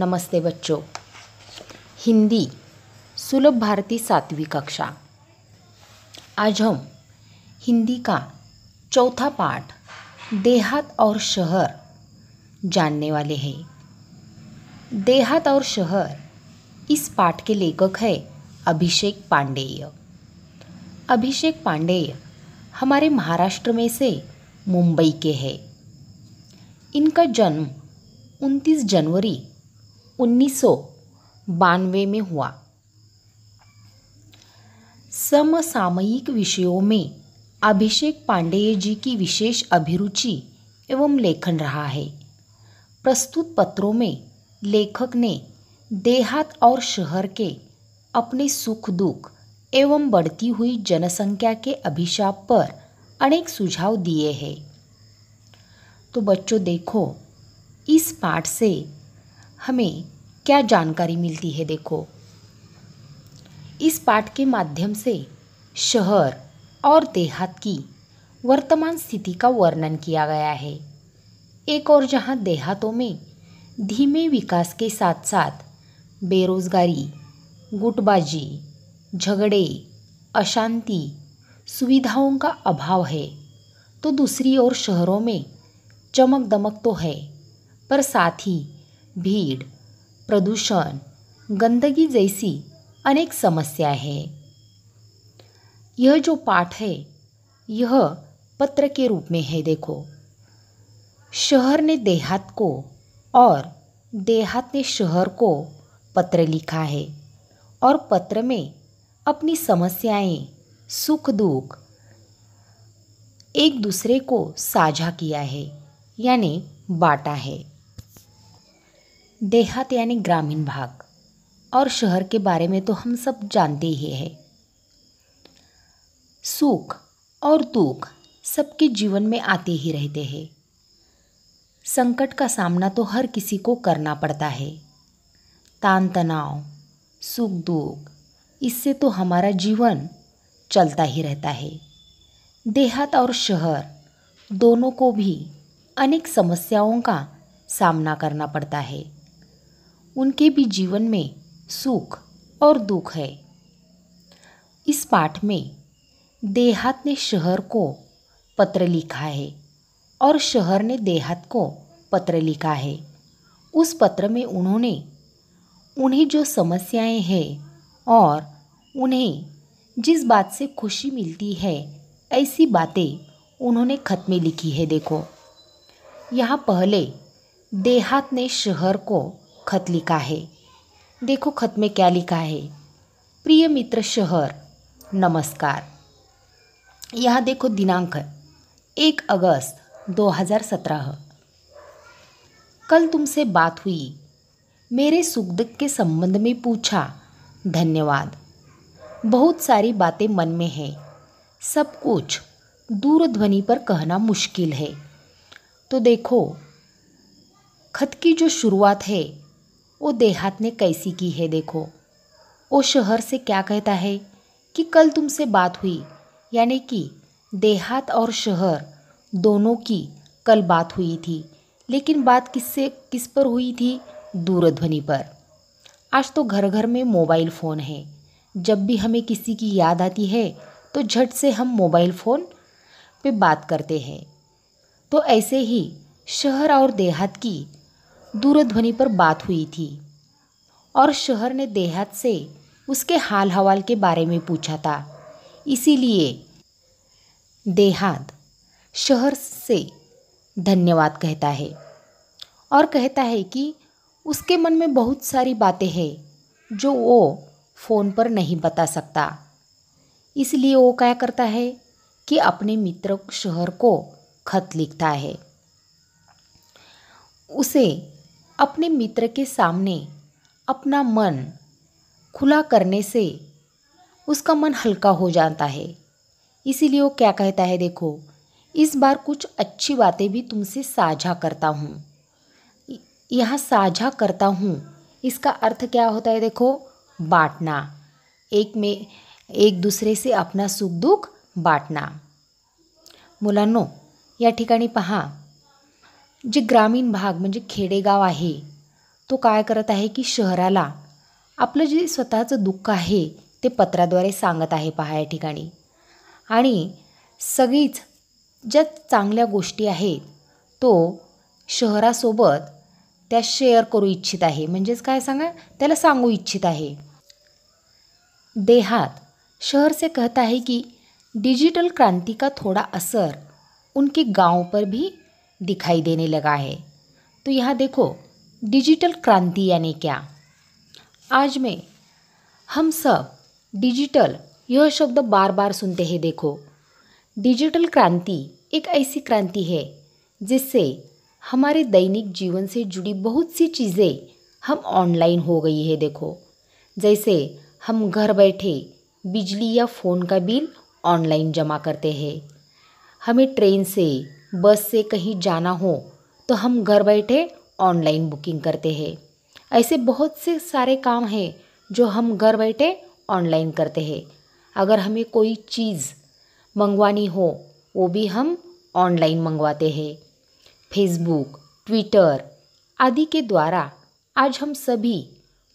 नमस्ते बच्चों। हिंदी सुलभ भारती 7वीं कक्षा। आज हम हिंदी का चौथा पाठ देहात और शहर जानने वाले हैं। देहात और शहर, इस पाठ के लेखक है अभिषेक पांडेय। अभिषेक पांडेय हमारे महाराष्ट्र में से मुंबई के हैं। इनका जन्म 29 जनवरी 1992 में हुआ। समसामयिक विषयों में अभिषेक पांडेय जी की विशेष अभिरुचि एवं लेखन रहा है। प्रस्तुत पत्रों में लेखक ने देहात और शहर के अपने सुख दुख एवं बढ़ती हुई जनसंख्या के अभिशाप पर अनेक सुझाव दिए हैं। तो बच्चों देखो, इस पाठ से हमें क्या जानकारी मिलती है। देखो, इस पाठ के माध्यम से शहर और देहात की वर्तमान स्थिति का वर्णन किया गया है। एक और जहां देहातों में धीमे विकास के साथ साथ बेरोजगारी, गुटबाजी, झगड़े, अशांति, सुविधाओं का अभाव है, तो दूसरी ओर शहरों में चमक दमक तो है, पर साथ ही भीड़, प्रदूषण, गंदगी जैसी अनेक समस्याएं हैं। यह जो पाठ है यह पत्र के रूप में है। देखो, शहर ने देहात को और देहात ने शहर को पत्र लिखा है और पत्र में अपनी समस्याएं, सुख दुख एक दूसरे को साझा किया है, यानी बांटा है। देहात यानी ग्रामीण भाग और शहर के बारे में तो हम सब जानते ही हैं। सुख और दुख सबके जीवन में आते ही रहते हैं। संकट का सामना तो हर किसी को करना पड़ता है। तान तनाव, सुख दुख, इससे तो हमारा जीवन चलता ही रहता है। देहात और शहर दोनों को भी अनेक समस्याओं का सामना करना पड़ता है। उनके भी जीवन में सुख और दुख है। इस पाठ में देहात ने शहर को पत्र लिखा है और शहर ने देहात को पत्र लिखा है। उस पत्र में उन्हें जो समस्याएं हैं और उन्हें जिस बात से खुशी मिलती है, ऐसी बातें उन्होंने खत में लिखी है। देखो, यहाँ पहले देहात ने शहर को खत लिखा है। देखो खत में क्या लिखा है। प्रिय मित्र शहर, नमस्कार। यहाँ देखो दिनांक 1 अगस्त 2017। कल तुमसे बात हुई, मेरे सुख दुख के संबंध में पूछा, धन्यवाद। बहुत सारी बातें मन में है, सब कुछ दूरध्वनि पर कहना मुश्किल है। तो देखो, खत की जो शुरुआत है वो देहात ने कैसी की है। देखो, वो शहर से क्या कहता है कि कल तुमसे बात हुई, यानी कि देहात और शहर दोनों की कल बात हुई थी, लेकिन बात किस पर हुई थी? दूरध्वनि पर। आज तो घर घर में मोबाइल फ़ोन है। जब भी हमें किसी की याद आती है तो झट से हम मोबाइल फ़ोन पे बात करते हैं। तो ऐसे ही शहर और देहात की दूरध्वनि पर बात हुई थी और शहर ने देहात से उसके हाल हवाल के बारे में पूछा था। इसीलिए देहात शहर से धन्यवाद कहता है और कहता है कि उसके मन में बहुत सारी बातें हैं जो वो फ़ोन पर नहीं बता सकता। इसलिए वो क्या करता है कि अपने मित्र शहर को खत लिखता है। उसे अपने मित्र के सामने अपना मन खुला करने से उसका मन हल्का हो जाता है। इसीलिए वो क्या कहता है, देखो, इस बार कुछ अच्छी बातें भी तुमसे साझा करता हूँ। यहाँ साझा करता हूँ, इसका अर्थ क्या होता है? देखो, बांटना, एक दूसरे से अपना सुख दुख बांटना। मुलांनो, या ठिकाणी पहा, जे ग्रामीण भाग म्हणजे खेडेगाव आहे, तो काय करत आहे की शहराला आपलं जे स्वतःचं दुःख आहे ते पत्राद्वारे सांगत आहे पहा या ठिकाणी. आणि सगळीच ज्या चांगल्या गोष्टी आहेत तो शहरासोबत त्या शेअर करू इच्छित आहे. म्हणजेच काय सांगा, त्याला सांगू इच्छित आहे. देहात शहर से कहता है कि डिजिटल क्रांति का थोड़ा असर उनके गांव पर भी दिखाई देने लगा है. तो यहाँ देखो डिजिटल क्रांति यानी क्या. आज में हम सब डिजिटल यह शब्द बार बार सुनते हैं. देखो डिजिटल क्रांति एक ऐसी क्रांति है जिससे हमारे दैनिक जीवन से जुड़ी बहुत सी चीज़ें हम ऑनलाइन हो गई है. देखो जैसे हम घर बैठे बिजली या फ़ोन का बिल ऑनलाइन जमा करते हैं. हमें ट्रेन से बस से कहीं जाना हो तो हम घर बैठे ऑनलाइन बुकिंग करते हैं. ऐसे बहुत से सारे काम हैं जो हम घर बैठे ऑनलाइन करते हैं. अगर हमें कोई चीज़ मंगवानी हो वो भी हम ऑनलाइन मंगवाते हैं. फेसबुक, ट्विटर आदि के द्वारा आज हम सभी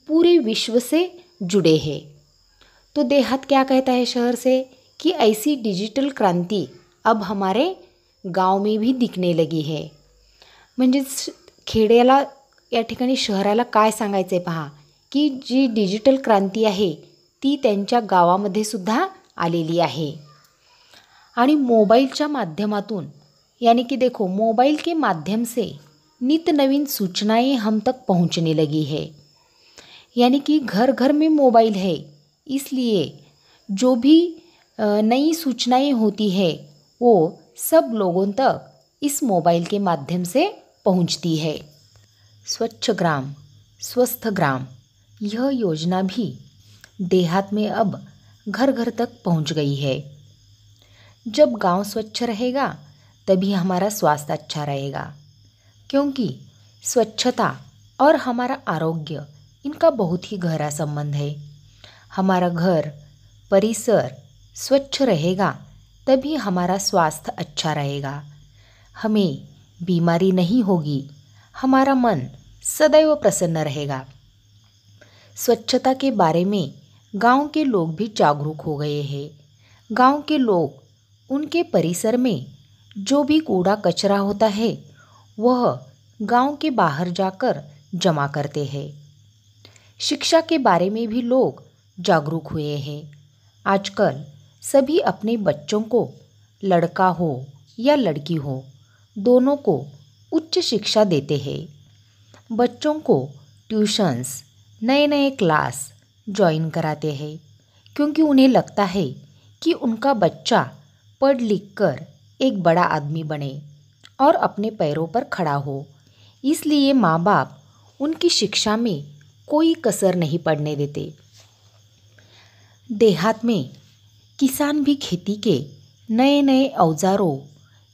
पूरे विश्व से जुड़े हैं. तो देहात क्या कहता है शहर से कि ऐसी डिजिटल क्रांति अब हमारे गांव में भी दिखने लगी है. म्हणजेच खेड्याला या ठिकाणी शहराला काय सांगायचं आहे पहा की जी डिजिटल क्रांती आहे ती त्यांच्या गावामध्ये सुद्धा आलेली आहे. आणि मोबाइलच्या माध्यमातून यानी कि देखो मोबाइल के माध्यम से नित नवीन सूचनाएं हम तक पहुंचने लगी है. यानी कि घर घर में मोबाइल है, इसलिए जो भी नई सूचनाएं होती है वो सब लोगों तक इस मोबाइल के माध्यम से पहुंचती है. स्वच्छ ग्राम स्वस्थ ग्राम यह योजना भी देहात में अब घर घर तक पहुंच गई है. जब गांव स्वच्छ रहेगा तभी हमारा स्वास्थ्य अच्छा रहेगा, क्योंकि स्वच्छता और हमारा आरोग्य इनका बहुत ही गहरा संबंध है. हमारा घर परिसर स्वच्छ रहेगा तभी हमारा स्वास्थ्य अच्छा रहेगा. हमें बीमारी नहीं होगी, हमारा मन सदैव प्रसन्न रहेगा. स्वच्छता के बारे में गांव के लोग भी जागरूक हो गए हैं. गांव के लोग उनके परिसर में जो भी कूड़ा कचरा होता है वह गांव के बाहर जाकर जमा करते हैं. शिक्षा के बारे में भी लोग जागरूक हुए हैं. आजकल सभी अपने बच्चों को, लड़का हो या लड़की हो, दोनों को उच्च शिक्षा देते हैं. बच्चों को ट्यूशन्स, नए नए क्लास ज्वाइन कराते हैं, क्योंकि उन्हें लगता है कि उनका बच्चा पढ़ लिख कर एक बड़ा आदमी बने और अपने पैरों पर खड़ा हो. इसलिए माँ बाप उनकी शिक्षा में कोई कसर नहीं पड़ने देते. देहात में किसान भी खेती के नए नए औजारों,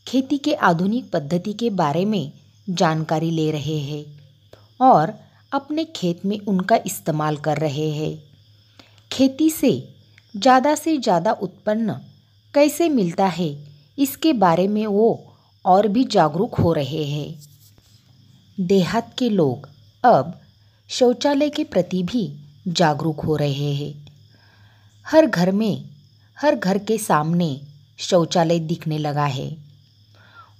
खेती के आधुनिक पद्धति के बारे में जानकारी ले रहे हैं और अपने खेत में उनका इस्तेमाल कर रहे हैं. खेती से ज़्यादा उत्पन्न कैसे मिलता है इसके बारे में वो और भी जागरूक हो रहे हैं. देहात के लोग अब शौचालय के प्रति भी जागरूक हो रहे हैं. हर घर के सामने शौचालय दिखने लगा है.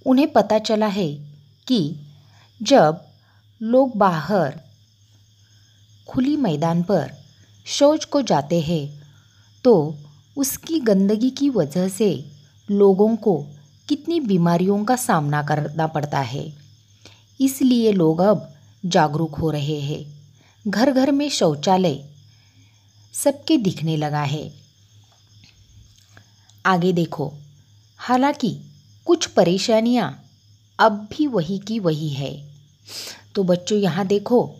उन्हें पता चला है कि जब लोग बाहर खुली मैदान पर शौच को जाते हैं तो उसकी गंदगी की वजह से लोगों को कितनी बीमारियों का सामना करना पड़ता है. इसलिए लोग अब जागरूक हो रहे हैं. घर घर में शौचालय सबके दिखने लगा है. आगे देखो, हालांकि कुछ परेशानियां अब भी वही की वही है. तो बच्चों यहाँ देखो,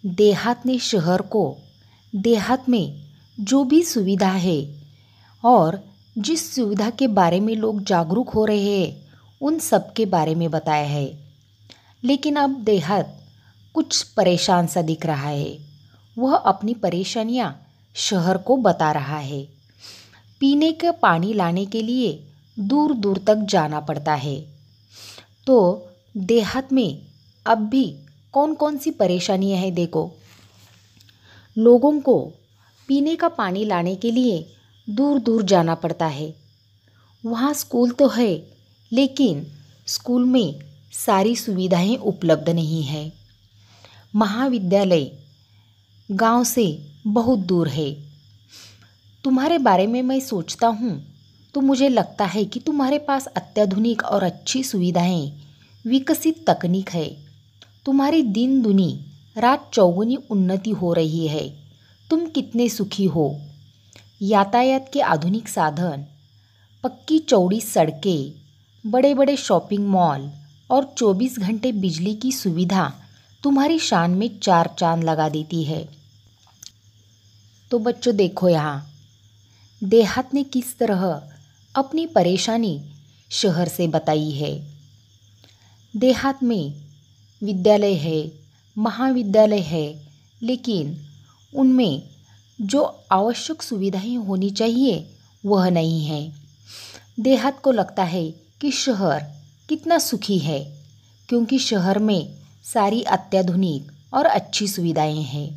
देहात ने शहर को, देहात में जो भी सुविधा है और जिस सुविधा के बारे में लोग जागरूक हो रहे हैं उन सब के बारे में बताया है. लेकिन अब देहात कुछ परेशान सा दिख रहा है. वह अपनी परेशानियां शहर को बता रहा है. पीने का पानी लाने के लिए दूर दूर तक जाना पड़ता है. तो देहात में अब भी कौन कौन सी परेशानियां हैं देखो। लोगों को पीने का पानी लाने के लिए दूर दूर जाना पड़ता है। वहाँ स्कूल तो है, लेकिन स्कूल में सारी सुविधाएं उपलब्ध नहीं है। महाविद्यालय गांव से बहुत दूर है। तुम्हारे बारे में मैं सोचता हूँ तो मुझे लगता है कि तुम्हारे पास अत्याधुनिक और अच्छी सुविधाएं, विकसित तकनीक है। तुम्हारी दिन दुनी रात चौगुनी उन्नति हो रही है। तुम कितने सुखी हो। यातायात के आधुनिक साधन, पक्की चौड़ी सड़कें, बड़े बड़े शॉपिंग मॉल और 24 घंटे बिजली की सुविधा तुम्हारी शान में चार चांद लगा देती है। तो बच्चों देखो, यहाँ देहात ने किस तरह अपनी परेशानी शहर से बताई है। देहात में विद्यालय है, महाविद्यालय है, लेकिन उनमें जो आवश्यक सुविधाएं होनी चाहिए वह नहीं है। देहात को लगता है कि शहर कितना सुखी है, क्योंकि शहर में सारी अत्याधुनिक और अच्छी सुविधाएं हैं।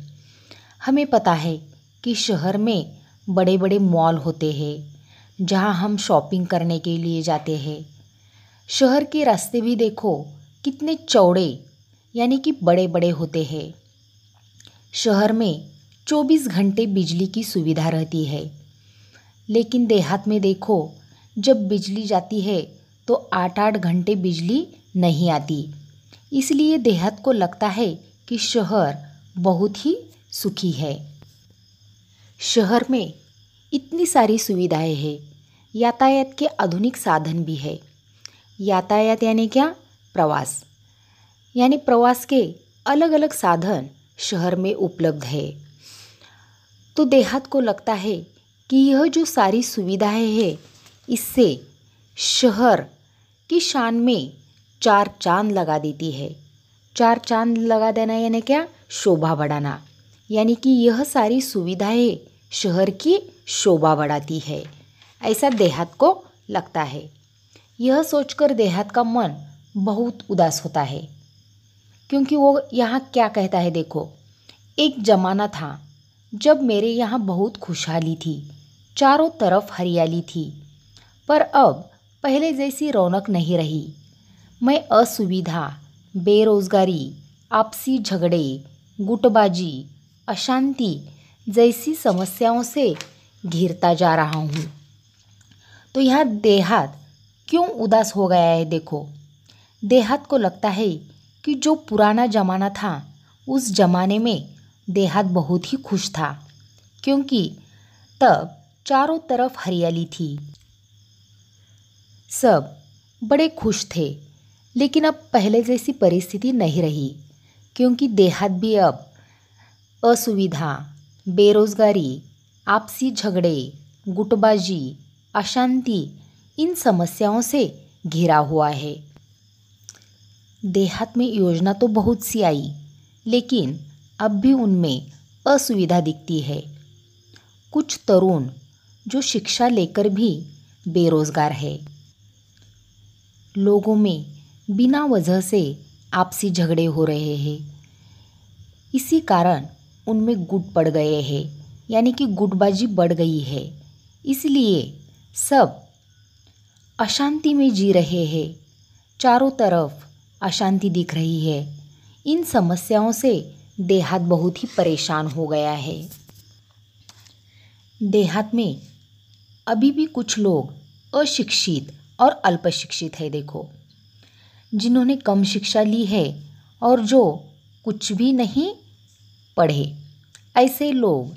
हमें पता है कि शहर में बड़े बड़े मॉल होते हैं, जहां हम शॉपिंग करने के लिए जाते हैं। शहर के रास्ते भी देखो कितने चौड़े यानी कि बड़े बड़े होते हैं। शहर में 24 घंटे बिजली की सुविधा रहती है, लेकिन देहात में देखो जब बिजली जाती है तो 8-8 घंटे बिजली नहीं आती। इसलिए देहात को लगता है कि शहर बहुत ही सुखी है। शहर में इतनी सारी सुविधाएं हैं, यातायात के आधुनिक साधन भी है। यातायात यानी क्या? प्रवास, यानी प्रवास के अलग अलग साधन शहर में उपलब्ध है। तो देहात को लगता है कि यह जो सारी सुविधाएं हैं, इससे शहर की शान में चार चांद लगा देती है। चार चांद लगा देना यानी क्या? शोभा बढ़ाना, यानी कि यह सारी सुविधाएं शहर की शोभा बढ़ाती है, ऐसा देहात को लगता है। यह सोचकर देहात का मन बहुत उदास होता है, क्योंकि वो यहाँ क्या कहता है देखो, एक ज़माना था जब मेरे यहाँ बहुत खुशहाली थी, चारों तरफ हरियाली थी, पर अब पहले जैसी रौनक नहीं रही। मैं असुविधा, बेरोजगारी, आपसी झगड़े, गुटबाजी, अशांति जैसी समस्याओं से घिरता जा रहा हूँ। तो यहाँ देहात क्यों उदास हो गया है देखो। देहात को लगता है कि जो पुराना ज़माना था, उस ज़माने में देहात बहुत ही खुश था, क्योंकि तब चारों तरफ हरियाली थी, सब बड़े खुश थे। लेकिन अब पहले जैसी परिस्थिति नहीं रही, क्योंकि देहात भी अब असुविधा, बेरोजगारी, आपसी झगड़े, गुटबाजी, अशांति इन समस्याओं से घिरा हुआ है। देहात में योजना तो बहुत सी आई, लेकिन अब भी उनमें असुविधा दिखती है। कुछ तरुण जो शिक्षा लेकर भी बेरोजगार है। लोगों में बिना वजह से आपसी झगड़े हो रहे हैं। इसी कारण उनमें गुट पड़ गए हैं, यानी कि गुटबाजी बढ़ गई है। इसलिए सब अशांति में जी रहे हैं, चारों तरफ अशांति दिख रही है। इन समस्याओं से देहात बहुत ही परेशान हो गया है। देहात में अभी भी कुछ लोग अशिक्षित और अल्पशिक्षित है देखो, जिन्होंने कम शिक्षा ली है और जो कुछ भी नहीं पढ़े। ऐसे लोग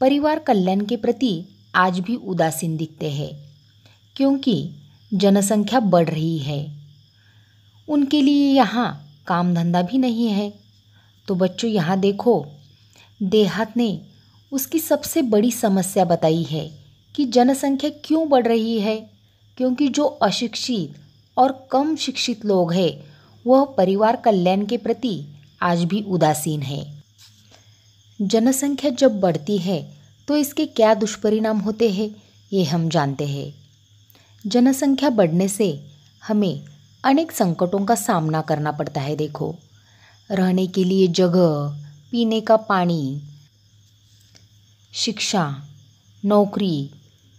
परिवार कल्याण के प्रति आज भी उदासीन दिखते हैं, क्योंकि जनसंख्या बढ़ रही है। उनके लिए यहाँ काम धंधा भी नहीं है। तो बच्चों यहाँ देखो, देहात ने उसकी सबसे बड़ी समस्या बताई है कि जनसंख्या क्यों बढ़ रही है, क्योंकि जो अशिक्षित और कम शिक्षित लोग हैं वह परिवार कल्याण के प्रति आज भी उदासीन है। जनसंख्या जब बढ़ती है तो इसके क्या दुष्परिणाम होते हैं ये हम जानते हैं। जनसंख्या बढ़ने से हमें अनेक संकटों का सामना करना पड़ता है देखो। रहने के लिए जगह, पीने का पानी, शिक्षा, नौकरी,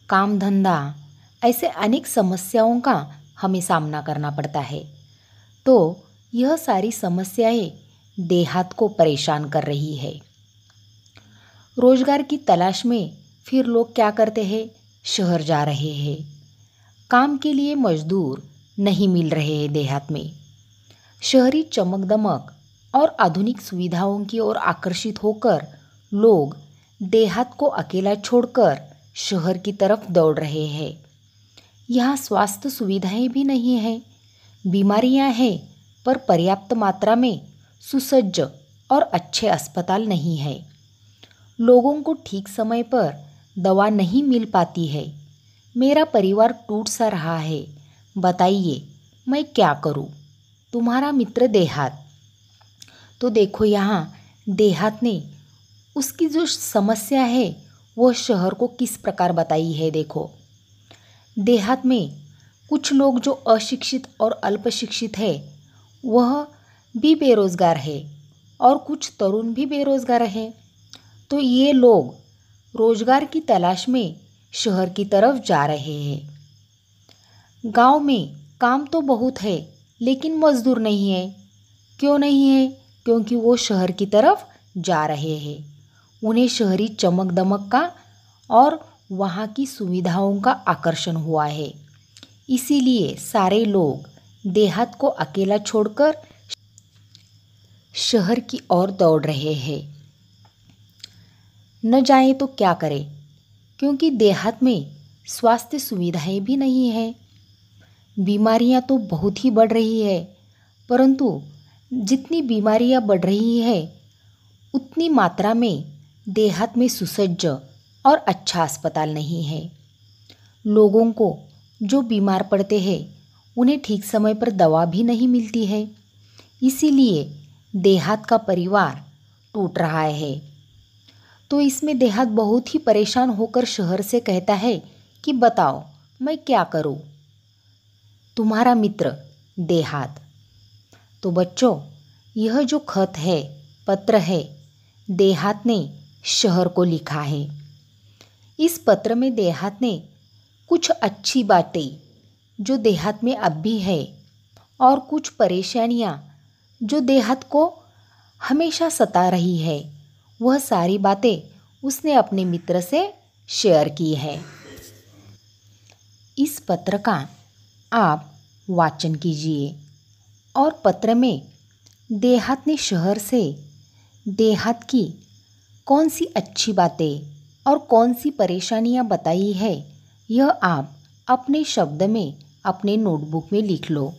काम धंधा, ऐसे अनेक समस्याओं का हमें सामना करना पड़ता है। तो यह सारी समस्याएं देहात को परेशान कर रही है। रोजगार की तलाश में फिर लोग क्या करते हैं, शहर जा रहे हैं। काम के लिए मजदूर नहीं मिल रहे हैं देहात में। शहरी चमक दमक और आधुनिक सुविधाओं की ओर आकर्षित होकर लोग देहात को अकेला छोड़कर शहर की तरफ दौड़ रहे हैं। यहाँ स्वास्थ्य सुविधाएं भी नहीं हैं, बीमारियां हैं, पर पर्याप्त मात्रा में सुसज्ज और अच्छे अस्पताल नहीं है। लोगों को ठीक समय पर दवा नहीं मिल पाती है। मेरा परिवार टूट सा रहा है, बताइए मैं क्या करूं? तुम्हारा मित्र देहात। तो देखो यहाँ देहात ने उसकी जो समस्या है वह शहर को किस प्रकार बताई है। देखो, देहात में कुछ लोग जो अशिक्षित और अल्पशिक्षित है वह भी बेरोज़गार है और कुछ तरुण भी बेरोज़गार है। तो ये लोग रोजगार की तलाश में शहर की तरफ जा रहे हैं। गांव में काम तो बहुत है लेकिन मजदूर नहीं है। क्यों नहीं है? क्योंकि वो शहर की तरफ जा रहे हैं। उन्हें शहरी चमक दमक का और वहाँ की सुविधाओं का आकर्षण हुआ है। इसीलिए सारे लोग देहात को अकेला छोड़कर शहर की ओर दौड़ रहे हैं। न जाए तो क्या करें, क्योंकि देहात में स्वास्थ्य सुविधाएं भी नहीं हैं। बीमारियां तो बहुत ही बढ़ रही है, परंतु जितनी बीमारियां बढ़ रही है उतनी मात्रा में देहात में सुसज्ज और अच्छा अस्पताल नहीं है। लोगों को जो बीमार पड़ते हैं उन्हें ठीक समय पर दवा भी नहीं मिलती है। इसीलिए देहात का परिवार टूट रहा है। तो इसमें देहात बहुत ही परेशान होकर शहर से कहता है कि बताओ मैं क्या करूं? तुम्हारा मित्र देहात। तो बच्चों, यह जो खत है, पत्र है, देहात ने शहर को लिखा है। इस पत्र में देहात ने कुछ अच्छी बातें जो देहात में अब भी है और कुछ परेशानियां जो देहात को हमेशा सता रही है, वह सारी बातें उसने अपने मित्र से शेयर की है। इस पत्र का आप वाचन कीजिए और पत्र में देहात ने शहर से देहात की कौन सी अच्छी बातें और कौन सी परेशानियां बताई है, यह आप अपने शब्द में अपने नोटबुक में लिख लो।